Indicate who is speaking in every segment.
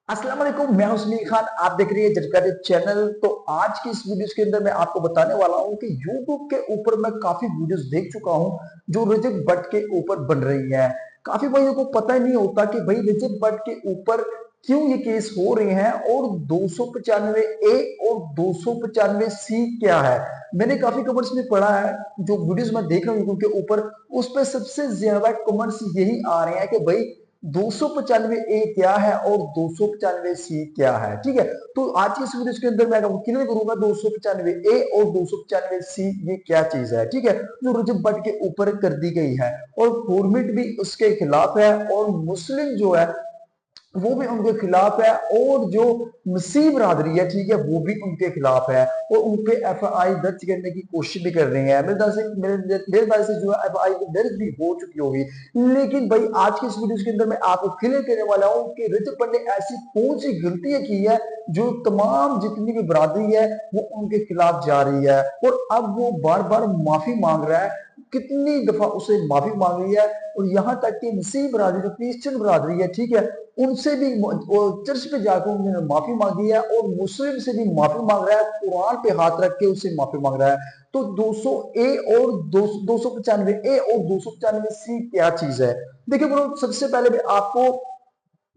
Speaker 1: अस्सलाम वालेकुम, मैं हूं समीर खान। आप देख रही है जटका चैनल। तो आज की इस वीडियोस के अंदर मैं आपको बताने वाला हूं कि यूट्यूब के ऊपर मैं काफी वीडियोस देख चुका हूं जो रजब भट्ट के ऊपर बन रही है। काफी भाइयों को पता ही नहीं होता कि भाई रजब भट्ट के ऊपर क्यों ये केस हो रहे हैं और 295 ए और 295 सी क्या है। मैंने काफी कमेंट्स में पढ़ा है, जो वीडियोस मैं देख रहा हूं यूट्यूब के ऊपर, उस पर सबसे ज्यादा कमेंट्स यही आ रहे हैं कि भाई 295 ए क्या है और 295 सी क्या है। ठीक है, तो आज की इस वीडियो के अंदर मैं क्लियर करूंगा 295 ए और 295 सी ये क्या चीज है। ठीक है, जो रजब भट्ट के ऊपर कर दी गई है और गवर्नमेंट भी उसके खिलाफ है और मुस्लिम जो है वो भी उनके खिलाफ है और जो मसीह बरादरी है, ठीक है, वो भी उनके खिलाफ है और उन पे एफआई दर्ज करने की कोशिश भी कर रहे हैं। मेरे ख्याल से जो है एफआई दर्ज भी हो चुकी होगी। लेकिन भाई आज की इस वीडियो के अंदर मैं आपको क्लियर करने वाला हूं कि रजब भट्ट ने ऐसी कौन सी गलतियां की है जो तमाम जितनी भी बरादरी है वो उनके खिलाफ जा रही है और अब वो बार बार माफी मांग रहा है। कितनी दफा उसे माफी मांग रही है और यहां तक कि मसीह बरादरी जो क्रिश्चियन बरादरी है, ठीक है, उनसे भी चर्च पे जाकर उन्होंने माफी मांगी है और मुस्लिम से भी माफी मांग रहा है, कुरान पे हाथ रख के उससे माफी मांग रहा है। तो 200 ए और 295 ए और 295 सी क्या चीज है। देखिए ब्रो, सबसे पहले मैं आपको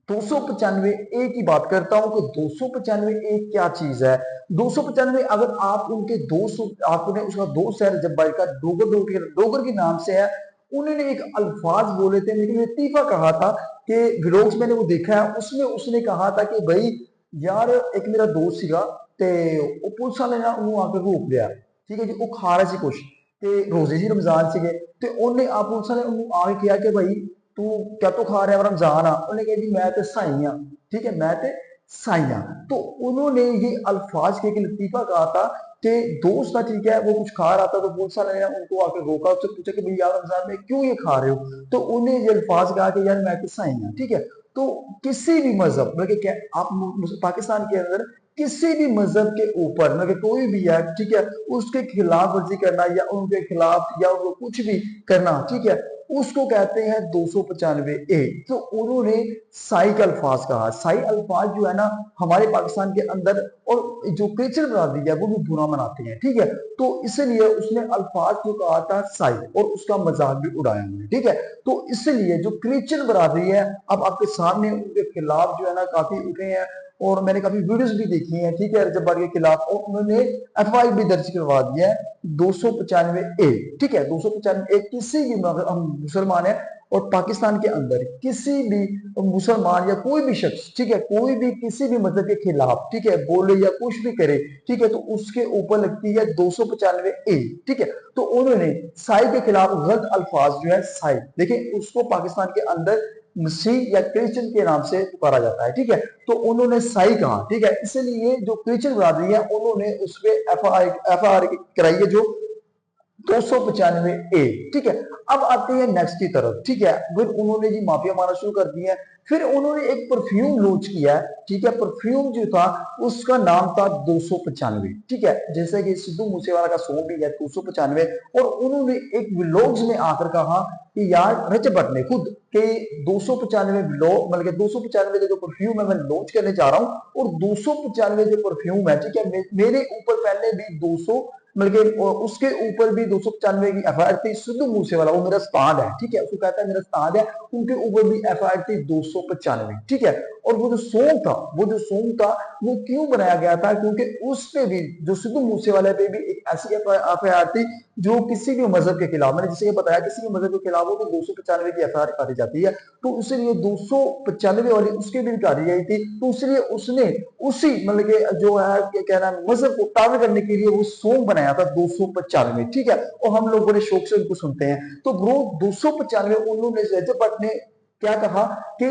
Speaker 1: 295 ए की बात करता हूं कि 295 ए क्या चीज है। 295 अगर आप उनके दोस्त, आपने उसका दोस्त है रजब भाई का, डोगर के नाम से है। उन्होंने एक अल्फाज बोले थे, लेकिन लतीफा कहा था कि व्लॉग्स मैंने वो देखा है, उसमें उसने कहा था कि भाई यार एक मेरा दोस्त ਸੀਗਾ ਤੇ ਉਹ ਪੁਲਿਸ ਵਾਲੇ ਨੇ ਉਹਨੂੰ ਆ ਕੇ ਰੋਕ ਲਿਆ। ਠੀਕ ਹੈ ਜੀ, ਉਹ ਖਾ ਰਿਹਾ ਸੀ ਕੁਝ ਤੇ ਰੋਜ਼ੇ ਸੀ, ਰਮਜ਼ਾਨ ਸੀਗੇ ਤੇ ਉਹਨੇ ਆ ਪੁਲਿਸ ਵਾਲੇ ਉਹਨੂੰ ਆ ਕੇ ਕਿਹਾ ਕਿ ਭਾਈ तू क्या तो खा रहा है रमजान आ। उन्हें कहा जी मैं तो साई हाँ, ठीक है, मैं तो साई हाँ। तो उन्होंने ये अल्फाज के लतीफा कहा था कि दोस्त था, ठीक है, वो कुछ खा रहा था तो पुलिस वाले ने उनको आकर रोका, उससे पूछा कि भाई यार रमजान में क्यों ये खा रहे हो। तो उन्हें ये अल्फाज कहा कि यार मैं तो साई हाँ। ठीक है, तो किसी भी मजहब मतलब क्या आप पाकिस्तान के अंदर किसी भी मजहब के ऊपर मतलब कोई भी है, ठीक है, उसके खिलाफ वर्जी करना या उनके खिलाफ या उनको कुछ भी करना, ठीक है, उसको कहते हैं 295 ए। तो उन्होंने साई का अल्फाज कहा। साई अल्फाज जो है ना हमारे पाकिस्तान के अंदर और जो क्रिश्चियन बरादरी है वो भी बुरा मनाते हैं। ठीक है, तो इसलिए उसने अल्फाज जो कहा था साई और उसका मजाक भी उड़ाया उन्होंने। ठीक है, तो इसलिए जो क्रिश्चियन बरादरी है अब आपके सामने उनके खिलाफ जो है ना काफी उठे हैं और मैंने काफी वीडियोस भी देखी हैं, ठीक है, रजब भट्ट के खिलाफ, और उन्होंने एफआई भी दर्ज करवा दिया है 295 ए। ठीक है, 295 ए किसी भी, अगर हम मुसलमान है और पाकिस्तान के अंदर किसी भी मुसलमान या कोई भी शख्स, ठीक है, कोई भी किसी भी मजहब के खिलाफ, ठीक है, बोले या कुछ भी करे, ठीक है, तो उसके ऊपर लगती है 295 ए। ठीक है, तो उन्होंने साई के खिलाफ गलत अल्फाज जो है साई, देखिए उसको पाकिस्तान के अंदर मसीह या क्रिश्चियन के नाम से पुकारा जाता है। ठीक है, तो उन्होंने साई कहा। ठीक है, इसलिए जो क्रिश्चियन बरादरी है उन्होंने उस पर एफ आई आर कराई है जो 295 ए। ठीक है, अब आते हैं नेक्स्ट की तरफ। ठीक है, फिर उन्होंने जी माफिया मारना शुरू कर दिया है। फिर उन्होंने एक परफ्यूम लॉन्च किया है। ठीक है, परफ्यूम जो था उसका नाम था 295। ठीक है, जैसे कि सिद्धू मूसेवाला का सॉन्ग भी है 295। और उन्होंने एक व्लॉग्स में आकर कहा कि यार रजब भट्ट ने खुद के 295 व्लॉग मतलब 295 जो परफ्यूम है मैं लॉन्च करने जा रहा हूँ और 295 जो परफ्यूम है, ठीक है, मेरे ऊपर पहले भी 200 मतलब उसके ऊपर भी 295 की एफआईआर थी। सिद्धू मूसेवाला वो मेरा उस्ताद है, ठीक है, उसको कहता है मेरा उस्ताद है, उनके ऊपर भी एफआईआर थी 295। ठीक है, और वो जो सॉन्ग था वो क्यों बनाया गया था, क्योंकि उस पे भी जो सिद्धू मूसेवाले पे भी एक ऐसी एफआईआर थी जो किसी भी मजहब के खिलाफ, मैंने जिसे बताया किसी भी मजहब के खिलाफ हो तो 295 की एफआईआर काटी जाती है। तो इसलिए 295 वाली उसके भी काटी गई थी। तो इसलिए उसने उसी मतलब के जो है क्या नाम मजहब को टारगेट करने के लिए वो सॉन्ग बनाया था 295। ठीक है, और हम लोग बड़े शौक से उनको सुनते हैं। तो ब्रो 295 उन्होंने रजब भट्ट ने क्या कहा कि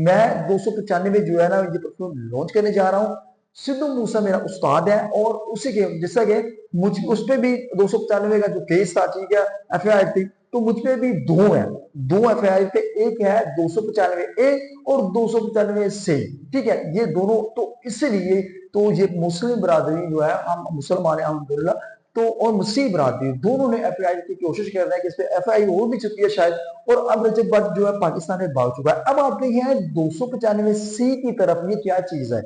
Speaker 1: मैं 295 जो है ना ये परफ्यूम लॉन्च करने जा रहा हूँ। सिद्धू मूसा मेरा उस्ताद है और उसी के जैसा कि मुझ उस पे भी 295 का जो केस था, ठीक है, एफआईआर थी, तो मुझ पे भी दो है, दो एफआईआर पे, एक है 295 ए और 295 से। ठीक है, ये दोनों, तो इसलिए तो ये मुस्लिम बरादरी जो है, हम मुसलमान है अल्हम्दुलिल्लाह, तो और मुस्लिम बरादरी दोनों ने एफआईआर की कोशिश कर रहे हैं कि इस पे एफआईआर हो भी चुकी है शायद, और अब रजब भट्ट जो है पाकिस्तान में भाग चुका है। अब आते हैं 295 सी की तरफ। ये क्या चीज है?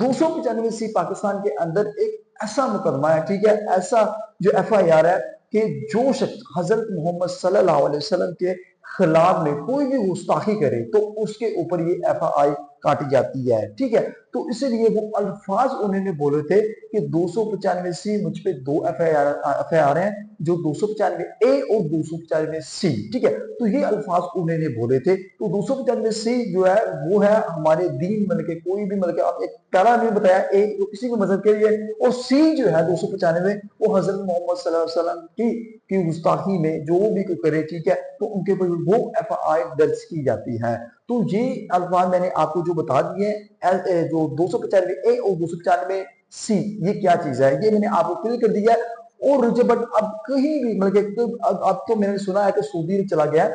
Speaker 1: 295 सी पाकिस्तान के अंदर एक ऐसा मुकदमा है, ठीक है, ऐसा जो एफआईआर है कि जो शख्स हजरत मोहम्मद सल्लल्लाहु अलैहि वसल्लम के खिलाफ में कोई भी गुस्ताखी करे तो उसके ऊपर ये एफआईआर काटी जाती है, ठीक है। तो इसलिए वो अल्फाज उन्होंने बोले थे कि 295 सी मुझ पे दो एफआईआर हैं, जो 295 ए और 295 सी, ठीक है। तो ये अल्फाज उन्होंने बोले थे। तो 295 सी जो है वो है हमारे दीन, मतलब के कोई भी, मतलब आप एक पहला नहीं बताया, ए जो किसी भी मजहब के लिए, और सी जो है 295 वो हजरत मोहम्मद सल्लल्लाहु अलैहि वसल्लम की गुस्ताखी में जो भी कोई करे, ठीक है, तो उनके ऊपर वो एफआईआर दर्ज की जाती है। तो ये अल्फाज मैंने आपको जो बता दिए, जो 295 ए और 295 सी, ये क्या चीज है ये मैंने आपको क्लियर कर दिया है। और रजब भट्ट अब कहीं भी, मतलब अब तो मैंने सुना है कि सऊदी अरब चला गया,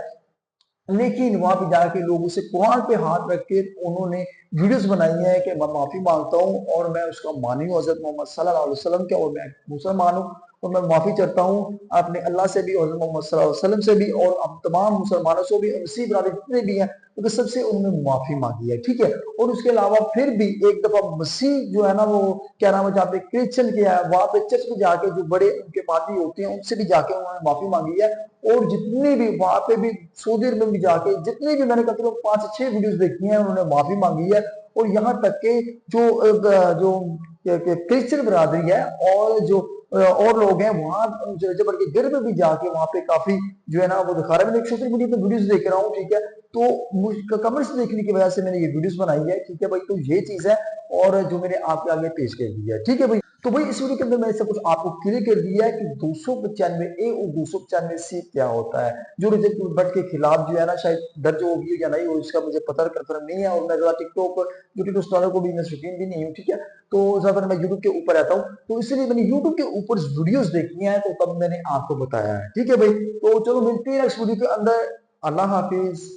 Speaker 1: लेकिन वहां पे जाके लोगों से कुरान पे हाथ रख के उन्होंने वीडियोस बनाई है कि मैं माफी मांगता हूँ और मैं उसका मानी हूँ हजरत मोहम्मद सल्लल्लाहु अलैहि वसल्लम के, और मैं मुसलमान हूँ और मैं माफी चाहता हूँ अपने अल्लाह से भी और हजरत मोहम्मद सल्लल्लाहु अलैहि वसल्लम से भी, और अब तमाम मुसलमानों से भी, उसी बरादरी जितने भी हैं क्योंकि सबसे उन्होंने माफी मांगी है, ठीक है। और उसके अलावा फिर भी एक दफा मसीह जो है ना, वो क्या नाम है, जहाँ पे क्रिश्चियन किया है वहां पे चर्च में जाके जो बड़े उनके पादरी होते हैं उनसे भी जाके उन्होंने माफी मांगी है। और जितनी भी वहां पे भी सऊदी अरब में भी जाके जितनी भी मैंने कम से कम 5 6 वीडियोस देखी हैं उन्होंने माफी मांगी है। और यहाँ तक के जो क्रिश्चियन बरादरी है और जो और लोग हैं वहां जबल के गिर में भी जाके वहां पे काफी जो है ना वो दिखा रहे हैं। मैंने एक सोशल मीडिया पे वीडियोस देख रहा हूँ, ठीक है, तो कमेंट्स देखने की वजह से मैंने ये वीडियोस बनाई है, ठीक है भाई। तो ये चीज है और जो मैंने आपके आगे पेश कर दी है, ठीक है भाई। तो भाई इस वीडियो के अंदर मैंने सब कुछ आपको क्लियर कर दिया है कि 295 ए और 295 सी क्या होता है। जो रजब भट्ट के खिलाफ जो है ना शायद दर्ज होगी या नहीं हो, इसका मुझे पता कंफर्म नहीं है, और मैं ज्यादा टिकटॉक यूट्यूब स्टारों को भी मैं शौकीन भी नहीं हूँ, ठीक है। तो ज्यादातर मैं यूट्यूब के ऊपर रहता हूँ, तो इसलिए मैंने यूट्यूब के ऊपर वीडियोस देखी है, तो तब मैंने आपको बताया है, ठीक है भाई। तो चलो मिलते हैं नेक्स्ट वीडियो के अंदर। अल्लाह हाफिज।